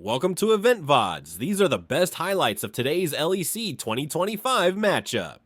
Welcome to Loleventvods. These are the best highlights of today's LEC 2025 matchup.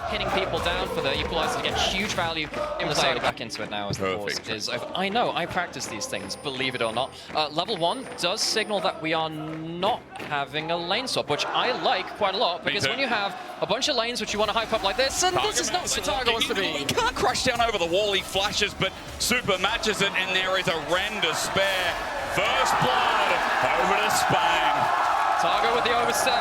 Pinning people down for the equalizer to get huge value. Decided back into it now as the pause is over. I know, I practice these things, believe it or not. Level 1 does signal that we are not having a lane swap, which I like quite a lot, because when you have a bunch of lanes which you want to hype up like this, and this is not what Targa wants to be. He can't crush down over the wall, he flashes, but Super matches it, and there is a render spare. First blood over to Spain. Targa with the overstep.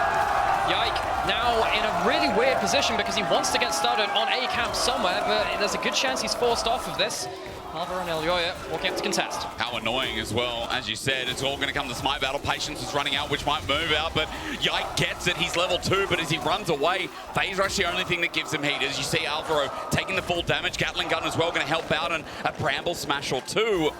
Yike, now in a really weird position because he wants to get started on A camp somewhere, but there's a good chance he's forced off of this. Alvaro and Elyoya walking up to contest. How annoying as well, as you said, it's all going to come to Smite battle. Patience is running out, which might move out, but Yike gets it. He's level 2, but as he runs away, Phase Rush the only thing that gives him heat. As you see Alvaro taking the full damage, Gatling Gun as well going to help out, and a Bramble Smash or two.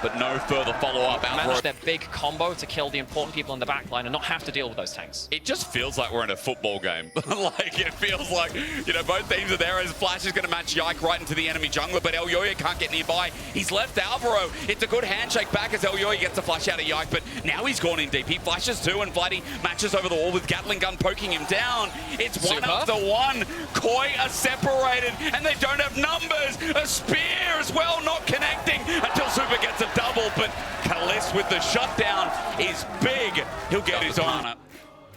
But no further follow-up. Manage their big combo to kill the important people in the backline and not have to deal with those tanks. It just feels like we're in a football game. Like, it feels like, you know, both teams are there as Flash is going to match Yike right into the enemy jungler, but Elyoya can't get nearby. He's left Alvaro. It's a good handshake back as Elyoya gets a flash out of Yike, but now he's gone in deep. He flashes too, and Vladdy matches over the wall with Gatling Gun poking him down. It's one after one. Koi are separated, and they don't have numbers. A spear as well, not connecting until Super gets a double, but Kalis with the shutdown is big. He'll get his honor.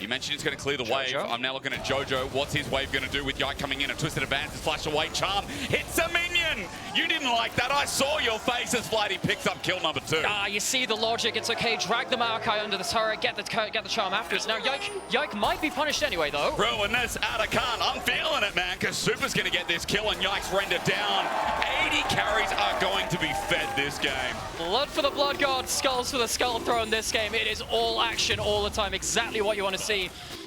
You mentioned he's going to clear the wave. I'm now looking at Jojo. What's his wave going to do with Yike coming in? A twisted advance, flash away, charm. Hits a minion! You didn't like that. I saw your face as Vladdy picks up kill number 2. You see the logic. It's okay. Drag the Maokai under the turret. Get the charm afterwards. Now Yike might be punished anyway, though. Ruin this out of Khan. I'm feeling it, man, because Super's going to get this kill and Yike's rendered down. 80 carries are going to be fed this game. Blood for the Blood God, skulls for the Skull Throne this game. It is all action all the time. Exactly what you want to see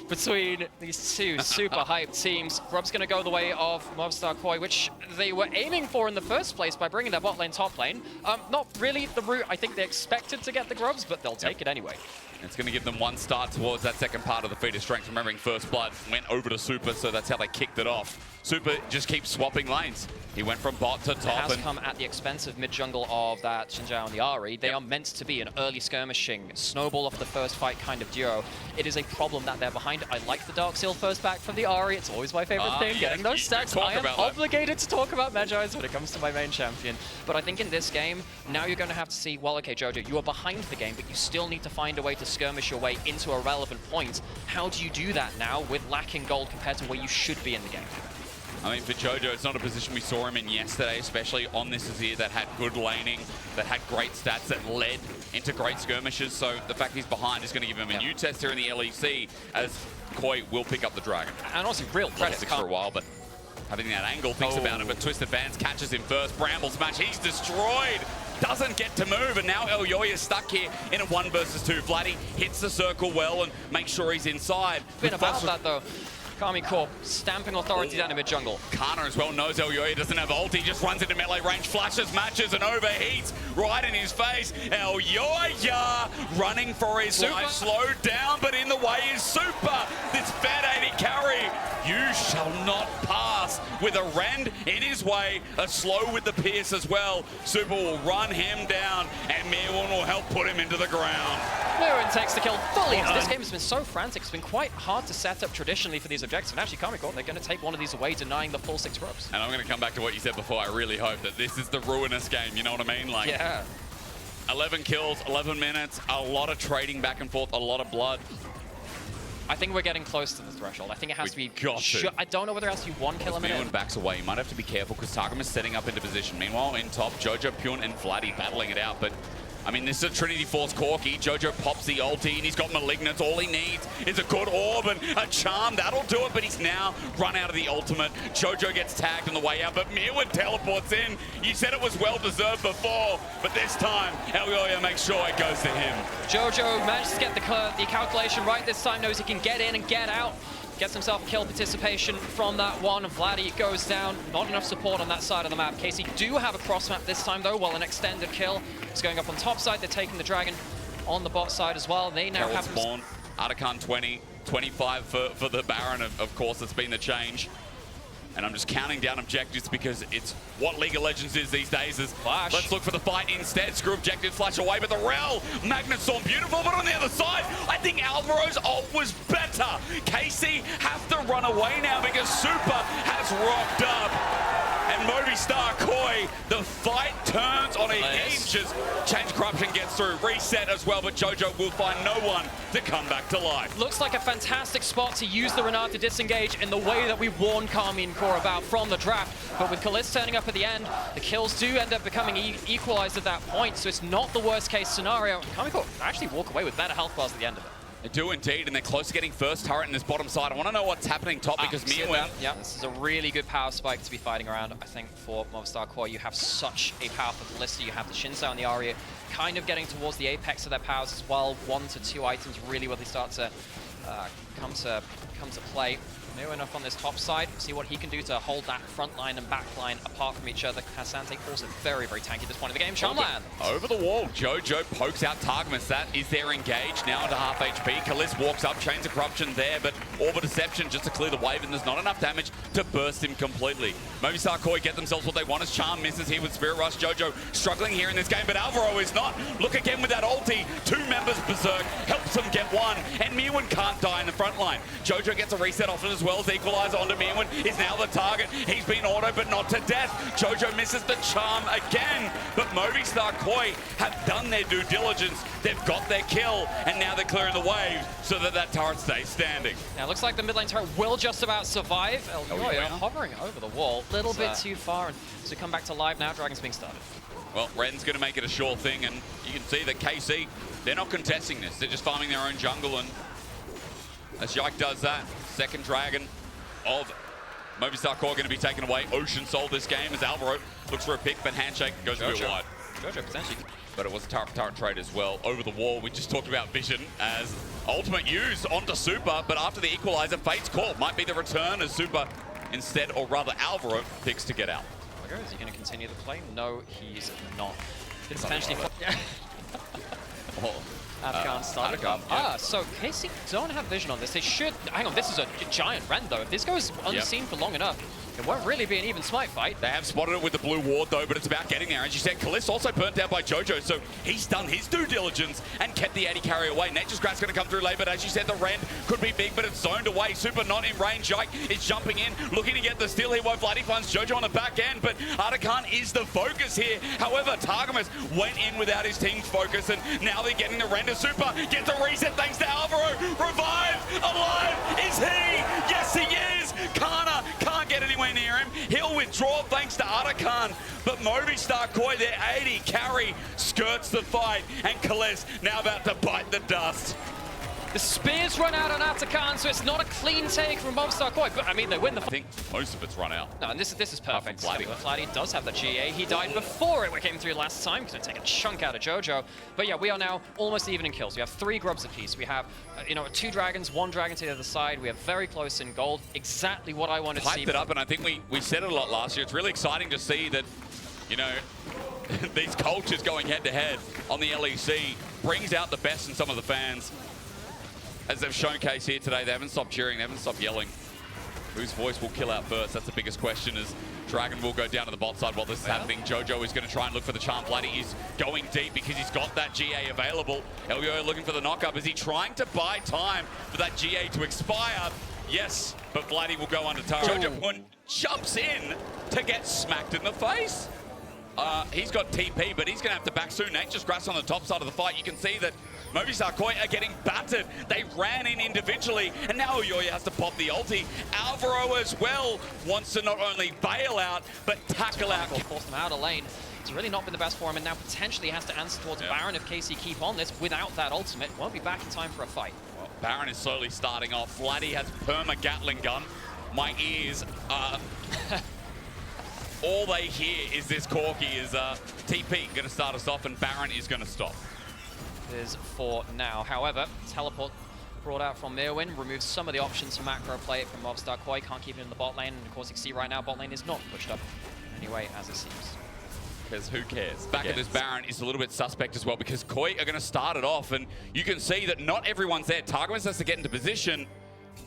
between these two super hyped teams. Grub's going to go the way of Movistar Koi, which they were aiming for in the first place by bringing their bot lane top lane. Not really the route I think they expected to get the Grubs, but they'll take it anyway. It's going to give them one start towards that second part of the feat of strength. Remembering First Blood went over to Super, so that's how they kicked it off. Super just keeps swapping lanes. He went from bot to top. It has come at the expense of mid-jungle of that Xinjiao and the Ahri. They are meant to be an early skirmishing, snowball off the first fight kind of duo. It is a problem that they're behind. I like the Dark Seal first back from the Ahri. It's always my favorite thing, getting those stacks. I am obligated to talk about Magi's when it comes to my main champion. But I think in this game, now you're going to have to see, well, okay, Jojo, you are behind the game, but you still need to find a way to skirmish your way into a relevant point. How do you do that now with lacking gold compared to where you should be in the game? I mean, for Jojo, it's not a position we saw him in yesterday, especially on this Azir that had good laning, that had great stats, that led into great skirmishes. So the fact he's behind is going to give him a new test here in the LEC, as Koi will pick up the Dragon. And also, real credit for a while, but having that angle, thinks about it, but Twisted Vance catches him first. Bramble Smash, he's destroyed. Doesn't get to move, and now Elyoya is stuck here in a 1 versus 2. Vladdy hits the circle well and makes sure he's inside. Bit about that, though. Karmine Corp stamping authority down in mid-jungle. Kana as well knows Elyoya doesn't have ult. He just runs into melee range, flashes, matches, and overheats right in his face. Elyoya running for his life, slowed down, but in the way is Super. This fat 80 carry. You shall not pass with a rend in his way, a slow with the pierce as well. Super will run him down, and Mirwin will help put him into the ground. Mirwin takes the kill fully. This game has been so frantic. It's been quite hard to set up traditionally for these objectives. And actually, Karmine Corp, they're going to take one of these away, denying the full 6 Grubs. And I'm going to come back to what you said before. I really hope that this is the ruinous game. You know what I mean? Like, yeah. 11 kills, 11 minutes, a lot of trading back and forth, a lot of blood. I think we're getting close to the threshold. I think it has to be... I don't know whether it has to be 1 kill a minute. Mirwin backs away. You might have to be careful because Targum is setting up into position. Meanwhile, in top, Jojo, Pyun, and Vladdy battling it out. But, I mean, this is a Trinity Force Corki. Jojo pops the ulti, and he's got Malignant. All he needs is a good orb and a charm. That'll do it, but he's now run out of the ultimate. Jojo gets tagged on the way out, but Mirwin teleports in. You said it was well-deserved before, but this time, Elyoya makes sure it goes to him. Jojo managed to get the calculation right this time, knows he can get in and get out. Gets himself a kill participation from that one. Vladdy goes down. Not enough support on that side of the map. KC do have a cross map this time, though, while an extended kill is going up on top side. They're taking the Dragon on the bot side as well. They now have... Spawn, Artican 20, 25 for the Baron, of course, that's been the change. And I'm just counting down objectives because it's what League of Legends is these days. Is Flash. Let's look for the fight instead. Screw objectives, flash away, but the Rel, Magnet Storm, beautiful, but on the other side, think Alvaro's ult was better. KC have to run away now because Super has rocked up. And Movistar Koi, the fight turns on a hinges. Change Corruption gets through, reset as well, but Jojo will find no one to come back to life. Looks like a fantastic spot to use the Renard to disengage in the way that we warned Karmine Corp about from the draft. But with Kalisz turning up at the end, the kills do end up becoming equalized at that point, so it's not the worst case scenario. Karmine Corp actually walk away with better health bars at the end of it. They do indeed, and they're close to getting first turret in this bottom side. I want to know what's happening top because Miwin. Yeah, this is a really good power spike to be fighting around. I think for Movistar Core, you have such a powerful Kalista. You have the Shinsei on the Aria, kind of getting towards the apex of their powers as well. 1 to 2 items really where they start to come to play. Miwin up on this top side, see what he can do to hold that front line and back line apart from each other. Kasante also very, very tanky at this point of the game. Shyamalan. Over the wall, Jojo pokes out Targamas. That is their engage now into half HP. Kalisz walks up, Chains of Corruption there, but Orb Deception just to clear the wave, and there's not enough damage to burst him completely. Movistar Koi get themselves what they want as Charm misses here with Spirit Rush. Jojo struggling here in this game, but Alvaro is not. Look again with that ulti. 2 members berserk, helps them get 1, and Miwin can't die in the front line. Jojo gets a reset off it as well as equalizer onto Miwin. Is now the target. He's been auto, but not to death. Jojo misses the charm again, but Movistar Koi have done their due diligence. They've got their kill, and now they're clearing the wave so that that turret stays standing. Now it looks like the mid lane turret will just about survive. Elyoya hovering over the wall, a little bit too far, and so come back to live now. Dragon's being started. Well, Ren's going to make it a sure thing, and you can see that KC, they're not contesting this. They're just farming their own jungle, and as Yike does that, second dragon of Movistar Core going to be taken away. Ocean Soul this game as Alvaro looks for a pick, but handshake goes a bit wide. Jojo potentially. But it was a turret trade as well. Over the wall, we just talked about Vision as ultimate used onto Super, but after the equalizer, Fate's Call might be the return as Super instead, or rather Alvaro, picks to get out. Is he going to continue the play? No, he's not. Could potentially. Afghan started up. So KC don't have vision on this. They should. Hang on, this is a giant Ren though. If this goes unseen for long enough, it won't really be an even smite fight. They have spotted it with the blue ward though, but it's about getting there. And she said Kalisz also burnt out by Jojo, so he's done his due diligence and kept the AD carry away. Nature's Grass going to come through late, but as you said, the Ren could be big, but it's zoned away. Super not in range. Yike is jumping in, looking to get the steal here. Vladdy finds Jojo on the back end, but Artikan is the focus here. However, Targamas went in without his team's focus, and now they're getting the Ren to Super. Gets a reset thanks to Alvaro. Revived, alive, is he? Yes, he is. Kana can't get anywhere near him. He'll withdraw thanks to Artikan, but Movistar Koi, their AD carry, skirts the fight, and Kalisz now about to bite the dust. The spears run out on Artikan, so it's not a clean take from Movistar Koi, but I mean, they win the I think most of it's run out. No, and this is perfect. Vladdy does have the GA. He died before it came through last time, because they take a chunk out of Jojo. But yeah, we are now almost even in kills. We have 3 grubs apiece. We have, 2 dragons, 1 dragon to the other side. We are very close in gold. Exactly what I wanted to see. Hyped it up, and I think we said it a lot last year. It's really exciting to see that, these cultures going head-to-head on the LEC brings out the best in some of the fans. As they've showcased here today, they haven't stopped cheering, they haven't stopped yelling. Whose voice will kill out first? That's the biggest question, as Dragon will go down to the bot side while this is happening. Jojo is going to try and look for the charm. Vladdy is going deep because he's got that GA available. Elyoya looking for the knock-up. Is he trying to buy time for that GA to expire? Yes, but Vladdy will go under turret. Jojo jumps in to get smacked in the face. He's got TP, but he's going to have to back soon. Nature's Grass on the top side of the fight. You can see that Movistar Koi are getting battered. They ran in individually, and now Elyoya has to pop the ulti. Alvaro as well wants to not only bail out, but tackle out. Force them out of lane. It's really not been the best for him, and now potentially has to answer towards Baron if KC keep on this without that ultimate. Won't be back in time for a fight. Well, Baron is slowly starting off. Vladdy has perma Gatling gun. My ears are... all they hear is this Corky is TP going to start us off, and Baron is going to stop. Is for now. However, teleport brought out from Mirwin removes some of the options for macro play from Movistar Koi. Can't keep it in the bot lane, and of course you can see right now bot lane is not pushed up anyway as it seems. Because who cares? Back at this Baron is a little bit suspect as well, because Koi are going to start it off, and you can see that not everyone's there. Targamas has to get into position.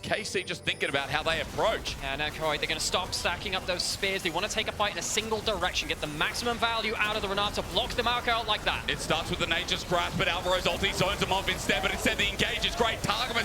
KC just thinking about how they approach. Yeah, now Koi, they're going to stop stacking up those spears. They want to take a fight in a single direction, get the maximum value out of the Renard to block them out like that. It starts with the Nature's Grasp, but Alvaro's ulti zones them off instead, but instead the engage is great.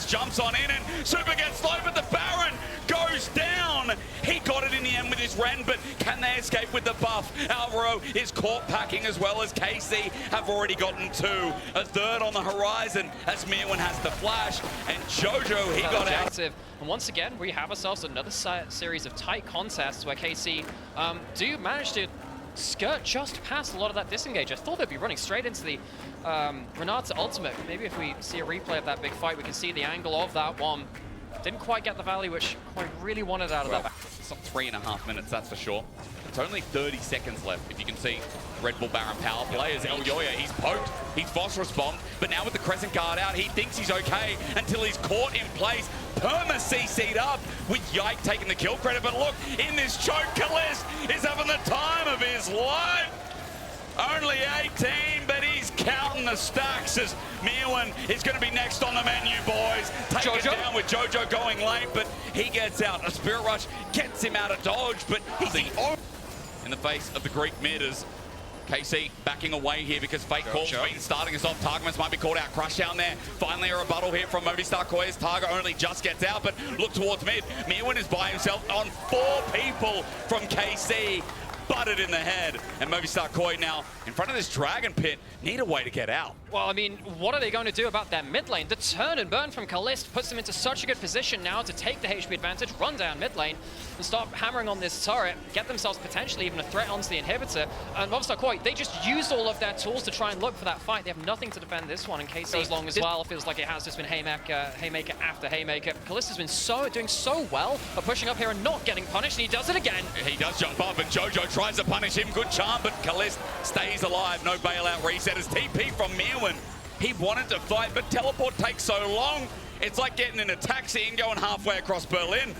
Collis jumps on in and Super gets slow, but the Baron goes down. He got it in the end with his Ren, but can they escape with the buff? Alvaro is caught packing as well as KC have already gotten two. A third on the horizon as Mirwin has the flash, and Jojo, he got out. And once again, we have ourselves another series of tight contests where KC do manage to skirt just past a lot of that disengage. I thought they'd be running straight into the Renata ultimate. Maybe if we see a replay of that big fight, we can see the angle of that one. Didn't quite get the value which Koi really wanted out of that. It's not 3.5 minutes, that's for sure. It's only 30 seconds left. If you can see Red Bull Baron power play as Elyoya, he's poked, he's phosphorus bombed, but now with the Crescent Guard out, he thinks he's okay until he's caught in place. Perma CC'd up with Yike taking the kill credit, but look, in this choke, Kalist is having the time of his life. Only 18, but he's counting the stacks as Mirwin is going to be next on the menu, boys. Take it down with Jojo going late, but he gets out. A Spirit Rush gets him out of dodge, but he's in the face of the Greek mid as KC backing away here because Fate Corp's been starting us off. Targamas might be called out. Crush down there. Finally a rebuttal here from Movistar Koya's Targa only just gets out, but look towards mid. Mirwin is by himself on 4 people from KC. Butted in the head, and Movistar Koi now in front of this Dragon Pit need a way to get out. Well, I mean, what are they going to do about their mid lane? The turn and burn from Kalist puts them into such a good position now to take the HP advantage, run down mid lane, and start hammering on this turret, get themselves potentially even a threat onto the inhibitor. And Movistar Koi, they just used all of their tools to try and look for that fight. They have nothing to defend this one in case it goes long as well. It feels like it has just been haymaker after haymaker. Kalist has been doing so well at pushing up here and not getting punished, and he does it again. He does jump up, and Jojo tries to punish him. Good charm, but Kalist stays alive. No bailout reset as TP from Mirwin. He wanted to fight, but teleport takes so long. It's like getting in a taxi and going halfway across Berlin.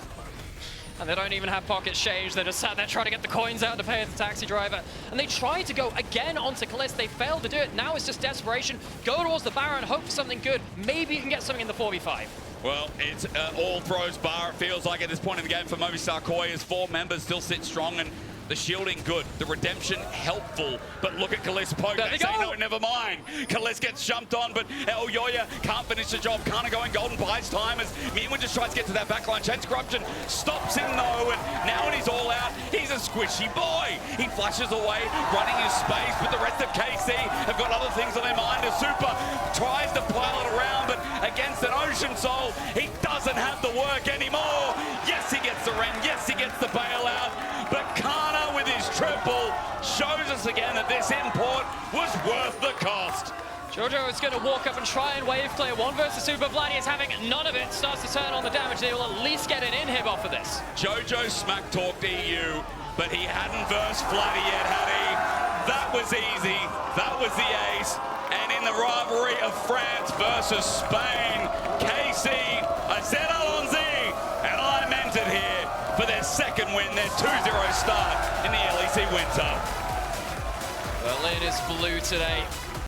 And they don't even have pocket change. They're just sat there trying to get the coins out to pay the taxi driver. And they tried to go again onto Kalist. They failed to do it. Now it's just desperation. Go towards the Baron, hope for something good. Maybe you can get something in the 4v5. Well, it's all throws bar, it feels like, at this point in the game for Movistar Koi as 4 members still sit strong, and the shielding good, the redemption helpful, but look at Kalist poke. They say, no, never mind. Kalist gets jumped on, but Elyoya can't finish the job. Kana going golden, buys time as Mirwin just tries to get to that backline. Chance Corruption stops him though, and now when he's all out, he's a squishy boy. He flashes away, running his space, but the rest of KC have got other things on their mind. A Super tries to pile it around, but against an Ocean Soul, he doesn't have the work anymore. Yes, he gets the Ren, yes, he gets the bailout, but Kana with his triple shows us again that this import was worth the cost. Jojo is going to walk up and try and wave clear. 1 versus Super. Vladdy is having none of it. Starts to turn on the damage. They will at least get an inhib off of this. Jojo smack talked EU, but he hadn't versed Vladdy yet, had he? That was easy. That was the ace. And in the rivalry of France versus Spain, KC, I said Alonzi, and I meant it here for their second win, their 2-0 start in the LEC winter. Berlin is blue today.